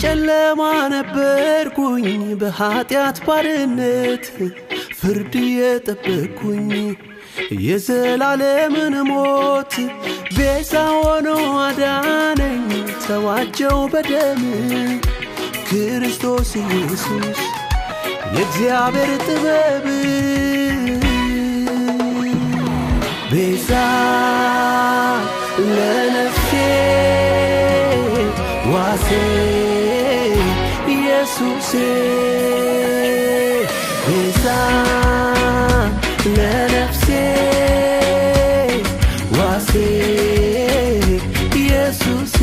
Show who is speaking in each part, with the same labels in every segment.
Speaker 1: በጨለማ ነበርኩኝ በኃጢአት ባርነት ፍርድ የጠበቅኩኝ የዘላለምን ሞት ቤዛ ሆኖ አዳነኝ ተዋጀው በደም ክርስቶስ ኢየሱስ የእግዚአብሔር ጥበብ ቤዛ ለነፍሴ ዋሴ ኢየሱስ ቤዛ ለነፍሴ ዋሴ ኢየሱስ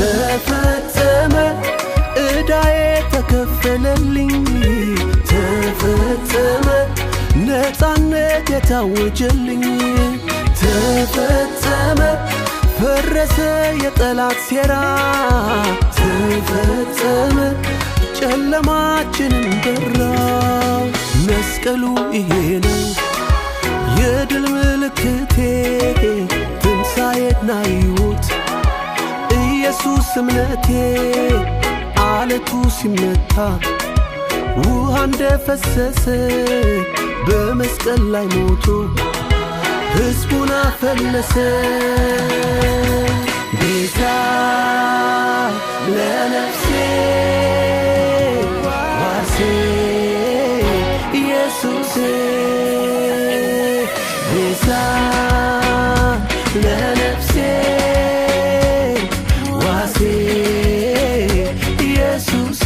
Speaker 1: ተፈጸመ እዳዬ ተከፈለልኝ ተፈጸመ ነፃነት የታወጀልኝ ተፈጸመ ፈረሰ የጠላት ሴራ ተፈጸመ ጨለማችንን በራው መስቀሉ ይሄ ነው የድል ምልክቴ ትንሣኤና ሕይወት ኢየሱስ እምነቴ አለቱ ሲመታ ውሃ እንደፈሰሰ በመስቀል ላይ ሞቶ ሕዝቡን አፈለሰ ቤዛ ለነፍሴ ዋሴ ኢየሱስ ቤዛ ለነፍሴ ዋሴ ኢየሱስ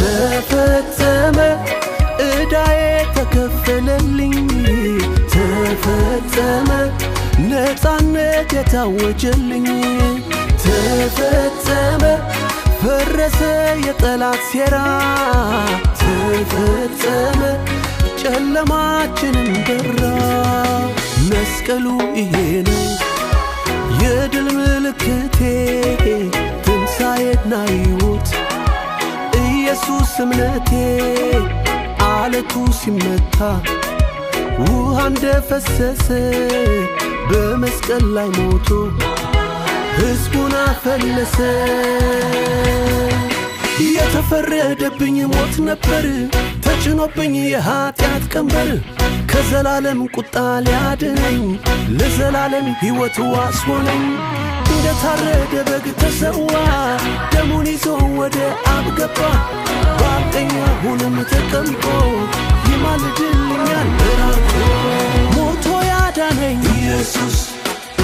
Speaker 1: ተፈጸመ እዳዬ ተከፈለልኝ ተፈጸመ ነፃነት የታወጀልኝ ተፈጸመ ፈረሰ የጠላት ሴራ ተፈጸመ ጨለማችንን በራው መስቀሉ ይሄ ነው የድል ምልክቴ ትንሣኤና ሕይወት ኢየሱስ እምነቴ አለቱ ሲመታ ውሃ እንደፈሰሰ በመስቀል ላይ ሞቶ ሕዝቡን አፈለሰ የተፈረደብኝ ሞት ነበር ተጭኖብኝ የኃጢአት ቀንበር ከዘላለም ቁጣ ሊያድነኝ ለዘላለም ሕይወት ዋስ ሆነኝ እንደታረደ በግ ተሰዋ ደሙን ይዞ ወደ አብ ገባ በአብ ቀኝ አሁንም ተቀምጦ ይማልድልኛል ራርቶ ሞቶ ያዳነኝ ኢየሱስ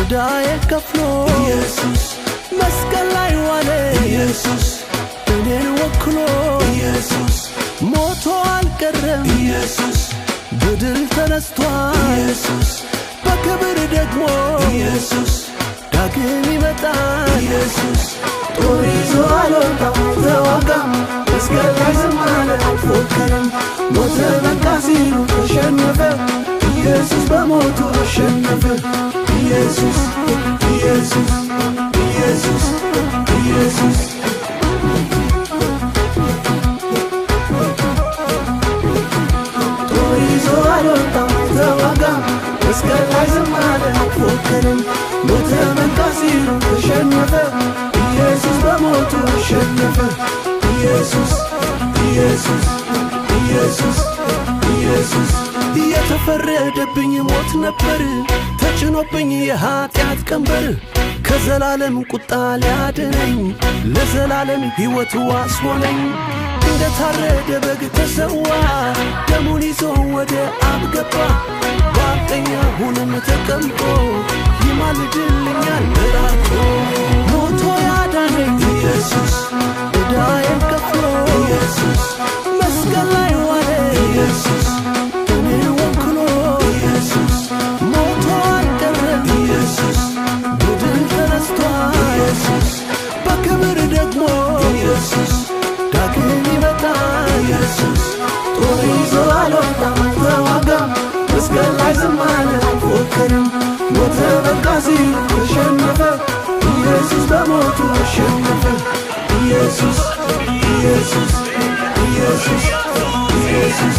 Speaker 1: ዕዳዬን ከፍሎ ኢየሱስ መስቀል ላይ ዋለ ኢየሱስ እኔን ወክሎ ኢየሱስ ሞቶ አልቀረም ኢየሱስ በድል ተነስቷል ኢየሱስ በክብር ደግሞ ኢየሱስ ዳግም ይመጣል ኢየሱስ ጦር ይዞ አልወጣም ተዋጋም መስቀል ላይ ዝም አለ አልፎከረም ሞተ በቃ ሲሉ ተሸነፈ ኢየሱስ በሞቱ አሸነፈ ኢየሱስ ኢየሱስ ኢየሱስ ኢየሱስ ጦር ይዞ አልወጣም ተዋጋም መስቀል ላይ ዝም አለ አልፎከረም ሞተ በቃ ሲሉ ተሸነፈ ኢየሱስ በሞቱ አሸነፈ ኢየሱስ ኢየሱስ ኢየሱስ ኢየሱስ የተፈረደብኝ ሞት ነበር ተጭኖብኝ የኃጢአት ቀንበር ከዘላለም ቁጣ ሊያድነኝ ለዘላለም ሕይወት ዋስ ሆነኝ እንደታረደ በግ ተሰዋ ደሙን ይዞ ወደ አብ ገባ በአብ ቀኝ አሁንም ተቀምጦ ይማልድልኛል ራርቶ ሞቶ ያዳነኝ ኢየሱስ ዕዳዬን ከፍሎ ኢየሱስ መስቀል ላይ ዋለ ኢየሱስ እኔን ወክሎ ኢየሱስ ሞቶ አልቀረም ኢየሱስ በድል ተነስቷል ኢየሱስ በክብር ደግሞ ኢየሱስ ዳግም ይመጣል ኢየሱስ ጦር ይዞ አልወጣም ላይ ዝም አለ አልፎከረም ሞተ በቃ ሲሉ ተሸነፈ ኢየሱስ በሞቱ አሸነፈ ኢየሱስ ኢየሱስ ኢየሱስ ኢየሱስ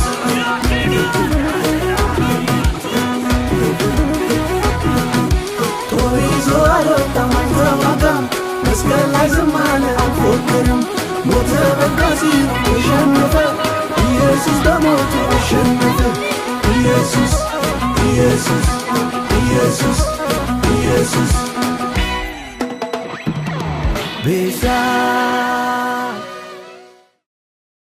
Speaker 1: ጦር ይዞ አልወጣም አልተዋጋም መስቀል ላይ ዝም አለ አልፎከረም ሞተ በቃ ሲሉ ተሸነፈ ኢየሱስ በሞቱ አሸነፈ ኢየሱስ ኢየሱስ ኢየሱስ ኢየሱስ ቤዛ